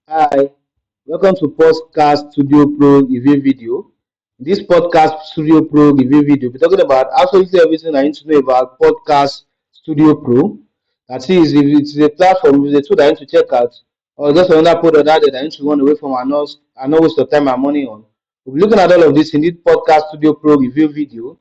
Hi, welcome to Podcast Studio Pro review video. In this Podcast Studio Pro review video, we're talking about absolutely everything I need to know about Podcast Studio Pro. That is, if it's a platform, it's a tool that I need to check out, or just another product out there that I need to run away from and not waste your time and money on. We'll be looking at all of this in this Podcast Studio Pro review video.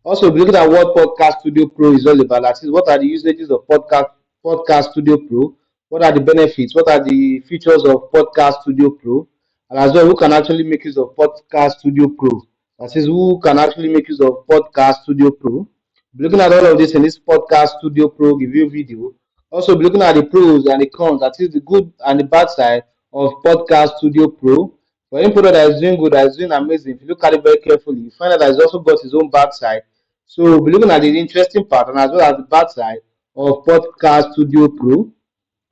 Also, we'll be looking at what Podcast Studio Pro is all about. That is, what are the usages of Podcast Studio Pro? What are the benefits? What are the features of Podcast Studio Pro? And as well, who can actually make use of Podcast Studio Pro? That is, who can actually make use of Podcast Studio Pro? Be looking at all of this in this Podcast Studio Pro review video. Also, be looking at the pros and the cons, that is the good and the bad side of Podcast Studio Pro. For any product that is doing good, that is doing amazing, if you look at it very carefully, you find out that it's also got its own bad side. So we'll be looking at the interesting part and as well as the bad side of Podcast Studio Pro.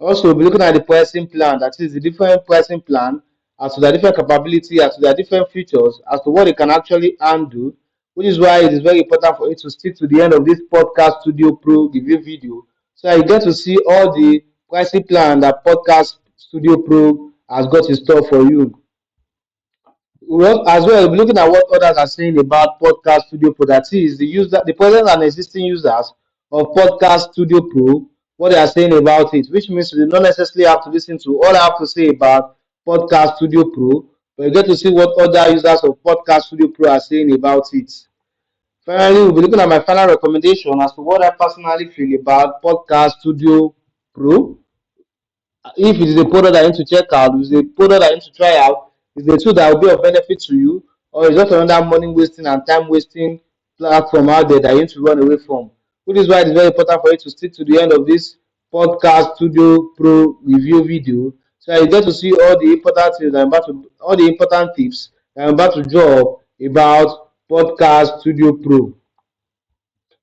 Also, we'll be looking at the pricing plan, that is the different pricing plan as to their different capability, as to their different features, as to what they can actually undo, which is why it is very important for you to stick to the end of this Podcast Studio Pro review video so that you get to see all the pricing plan that Podcast Studio Pro has got in store for you. Well, as well, we'll be looking at what others are saying about Podcast Studio Pro. That is the present and existing users of Podcast Studio Pro, what they are saying about it, which means you don't necessarily have to listen to all I have to say about Podcast Studio Pro, but you get to see what other users of Podcast Studio Pro are saying about it. Finally, we'll be looking at my final recommendation as to what I personally feel about Podcast Studio Pro. If it is a product that I need to check out, if it's a product that I need to try out, is a tool that will be of benefit to you, or is just another money wasting and time wasting platform out there that you need to run away from. Which is why it's very important for you to stick to the end of this Podcast Studio Pro review video so that you get to see all the important things that I'm about to, all the important tips that I'm about to drop about Podcast Studio Pro.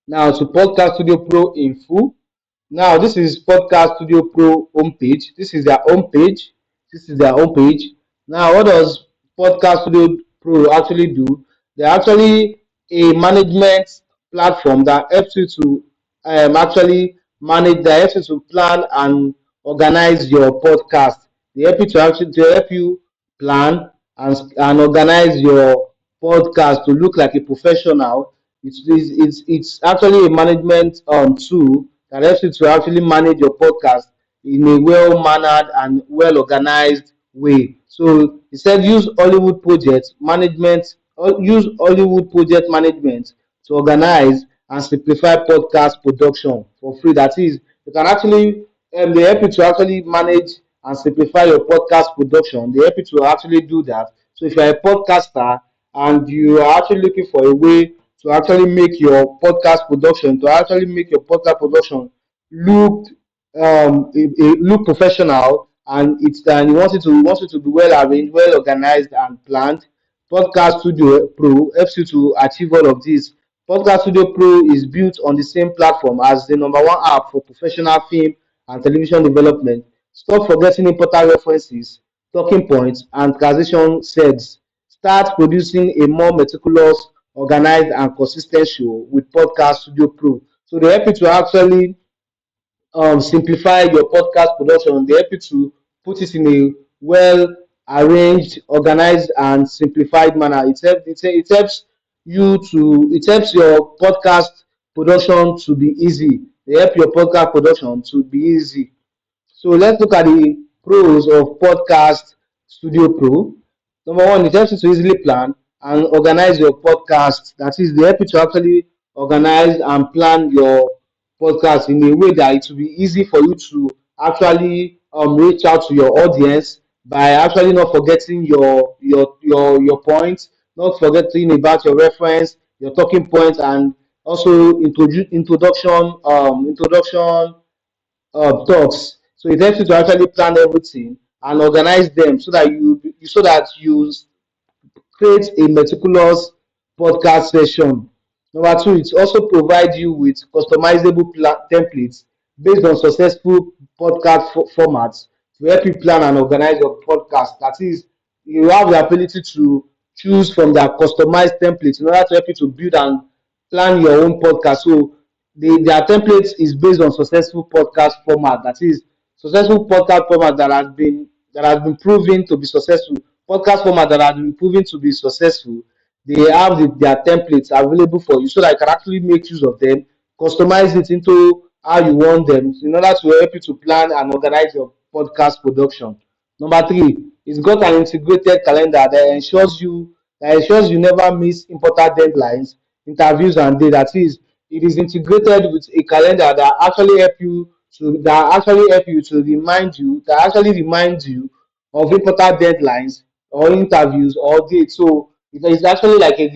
Now to Podcast Studio Pro in full. Now this is Podcast Studio Pro homepage. This is their homepage. This is their homepage. Now what does Podcast Studio Pro actually do? They're actually a management platform that helps you to actually manage, that helps you to plan and organize your podcast. They help you to actually to help you plan and organize your podcast to look like a professional. It's actually a management tool that helps you to actually manage your podcast in a well mannered and well organized way. So he said use Hollywood project management to organize and simplify podcast production for free. That is, you can actually they help you to actually manage and simplify your podcast production. They help you to actually do that. So if you're a podcaster and you are actually looking for a way to actually make your podcast production look look professional and you want it to be well arranged, well organized and planned. Podcast Studio Pro helps you to achieve all of this. Podcast Studio Pro is built on the same platform as the number one app for professional film and television development. Stop forgetting important references, talking points, and transition sets. Start producing a more meticulous, organized, and consistent show with Podcast Studio Pro. So they help you to actually simplify your podcast production. They help you to put it in a well arranged, organized, and simplified manner. It helps your podcast production to be easy. They help your podcast production to be easy. So let's look at the pros of Podcast Studio Pro. Number one, it helps you to easily plan and organize your podcast. That is, they help you to actually organize and plan your podcast in a way that it will be easy for you to actually reach out to your audience by actually not forgetting your points, not forgetting about your reference, your talking points, and also introduction talks. So it helps you to actually plan everything and organize them so that you create a meticulous podcast session. Number two, it also provides you with customizable templates based on successful podcast formats to help you plan and organize your podcast. That is, you have the ability to choose from their customized templates in order to help you to build and plan your own podcast. So their templates is based on successful podcast format. That is successful podcast format that has been proven to be successful, podcast format that has been proven to be successful, they have their templates available for you so that you can actually make use of them, customize it into how you want them in order to help you to plan and organize your podcast production. Number three, it's got an integrated calendar that ensures you never miss important deadlines, interviews, and data. That is, it is integrated with a calendar that actually help you to remind you that actually reminds you of important deadlines or interviews or dates. So it's actually like a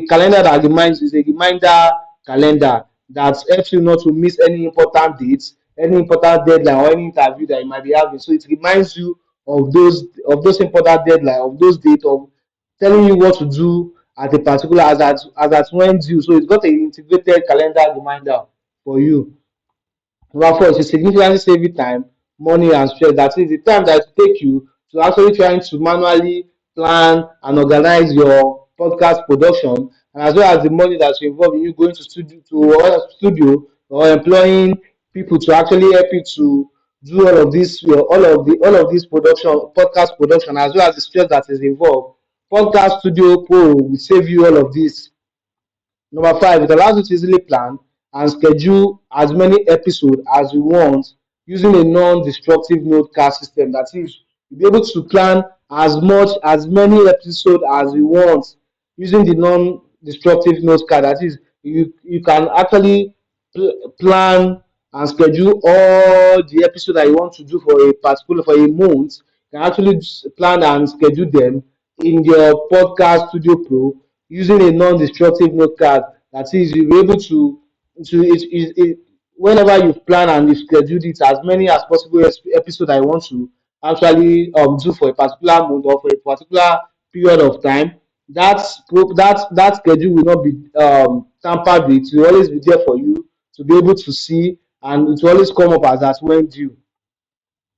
calendar that reminds is a reminder calendar that helps you not to miss any important dates, any important deadline, or any interview that you might be having. So it reminds you of those important deadline, of those dates, of telling you what to do at a particular as at when due. So it's got an integrated calendar reminder for you. Number four, it will significantly save you time, money, and stress. That is the time that it take you to actually trying to manually plan and organize your podcast production, and as well as the money that you involve in you going to studio or employing people to actually help you to do all of this production, podcast production, as well as the stress that is involved. Podcast Studio Pro will save you all of this. Number five, it allows you to easily plan and schedule as many episodes as you want using a non-destructive note card system. That is, you'll be able to plan as many episodes as you want using the non-destructive note card. That is, you can actually plan and schedule all the episodes that you want to do for a month. You can actually plan and schedule them in your podcast studio pro using a non-destructive note card. That is, you'll be able whenever you plan and you schedule it as many as possible episode I want to actually do for a particular month or for a particular period of time. That schedule will not be tampered with. It will always be there for you to be able to see, and it will always come up as at when due.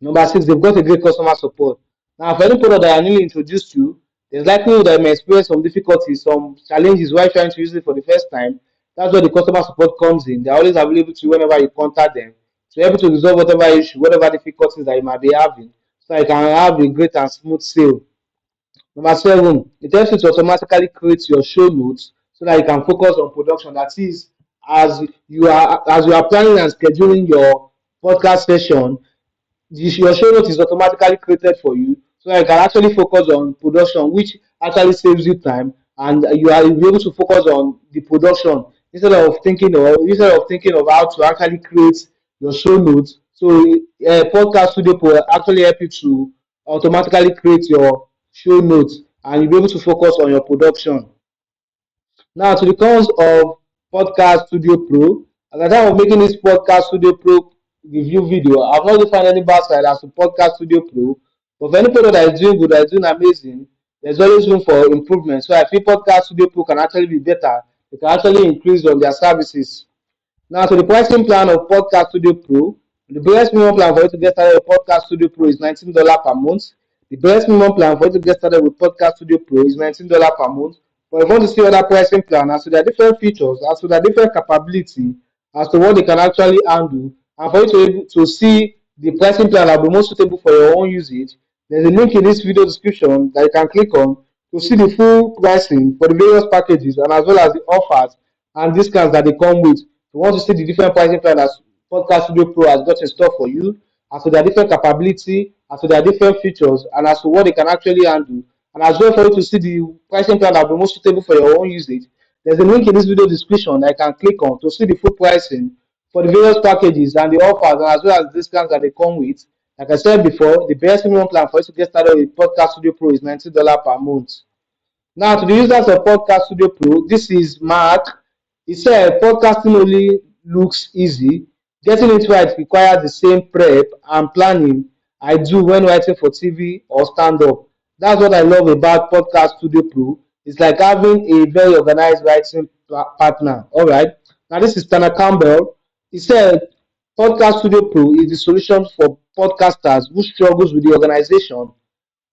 Number six, they've got a great customer support. Now, for any product that are newly introduced to, there's likely that you may experience some difficulties, some challenges while trying to use it for the first time. That's where the customer support comes in. They're always available to you whenever you contact them to help you to resolve whatever issue, whatever difficulties that you might be having, so you can have a great and smooth sale. Number seven, it helps you to automatically create your show notes so that you can focus on production. That is, as you are planning and scheduling your podcast session, your show note is automatically created for you so that you can actually focus on production, which actually saves you time, and you'll be able to focus on the production instead of thinking of how to actually create your show notes. So podcast studio will actually help you to automatically create your show notes, and you'll be able to focus on your production. Now, to the cons of Podcast Studio Pro, at the time of making this Podcast Studio Pro review video, I've not really found any bad side as to Podcast Studio Pro. But for any product that is doing good, that is doing amazing, there's always room for improvement. So I feel Podcast Studio Pro can actually be better. They can actually increase on their services. Now, to the pricing plan of Podcast Studio Pro, the best minimum plan for you to get started with Podcast Studio Pro is $19 per month. The best minimum plan for you to get started with Podcast Studio Pro is $19 per month. But if you want to see other pricing plan as to their different features, as to their different capability, as to what they can actually handle, and for you to see the pricing plan that will be most suitable for your own usage, there's a link in this video description that you can click on to see the full pricing for the various packages and as well as the offers and discounts that they come with. If you want to see the different pricing plan that Podcast Studio Pro has got in store for you, as to their different capability, as to their different features, and as to what they can actually handle, and as well for you to see the pricing plan that will be most suitable for your own usage, there's a link in this video description that you can click on to see the full pricing for the various packages and the offers, and as well as discounts that they come with. Like I said before, the best minimum plan for you to get started with Podcast Studio Pro is $19 per month. Now, to the users of Podcast Studio Pro, this is Mark. He said podcasting only looks easy. Getting it right requires the same prep and planning I do when writing for TV or stand up. That's what I love about Podcast Studio Pro. It's like having a very organized writing partner. All right. Now, this is Tanner Campbell. He said Podcast Studio Pro is the solution for podcasters who struggles with the organization.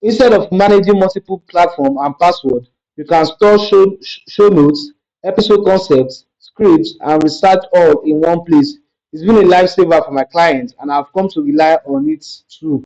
Instead of managing multiple platforms and passwords, you can store show notes, episode concepts, scripts, and research all in one place. It's been a lifesaver for my clients, and I've come to rely on it too.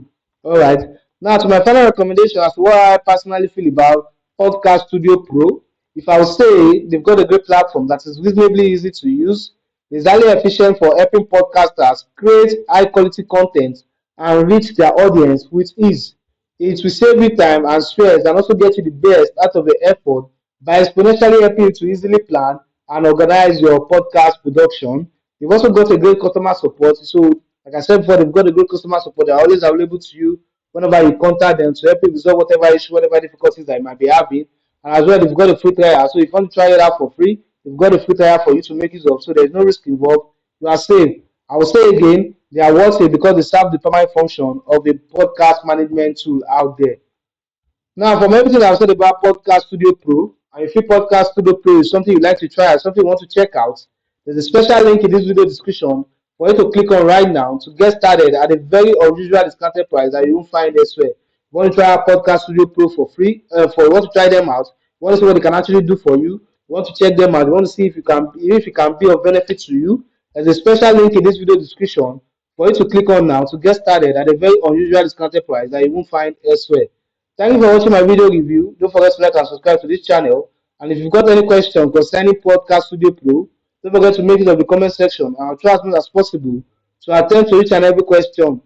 All right. Now to my final recommendation as to what I personally feel about Podcast Studio Pro. If I would say they've got a great platform that is reasonably easy to use, is highly efficient for helping podcasters create high quality content and reach their audience with ease. It will save you time and stress and also get you the best out of the effort by exponentially helping you to easily plan and organize your podcast production. You've also got a great customer support. So, like I said before, they've got a great customer support. They're always available to you whenever you contact them to help you resolve whatever issue, whatever difficulties that you might be having. And as well, they've got a free trial. So, if you want to try it out for free, they've got a free trial for you to make use of. So, there's no risk involved. You are safe. I will say again, they are worth it because they serve the primary function of a podcast management tool out there. Now, from everything I've said about Podcast Studio Pro, and if your Podcast Studio Pro is something you'd like to try or something you want to check out, there's a special link in this video description for you to click on right now to get started at a very unusual discounted price that you won't find elsewhere. You want to try out Podcast Studio Pro for free, you want to try them out, you want to see what they can actually do for you, you want to check them out, you want to see if it can be of benefit to you. There's a special link in this video description for you to click on now to get started at a very unusual discounted price that you won't find elsewhere. Thank you for watching my video review. Don't forget to like and subscribe to this channel. And if you've got any questions concerning Podcast Studio Pro, don't forget to make it of the comment section and I'll try as much as possible to attempt to each and every question.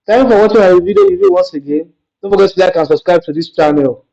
Thank you for watching my video review once again. Don't forget to like and subscribe to this channel.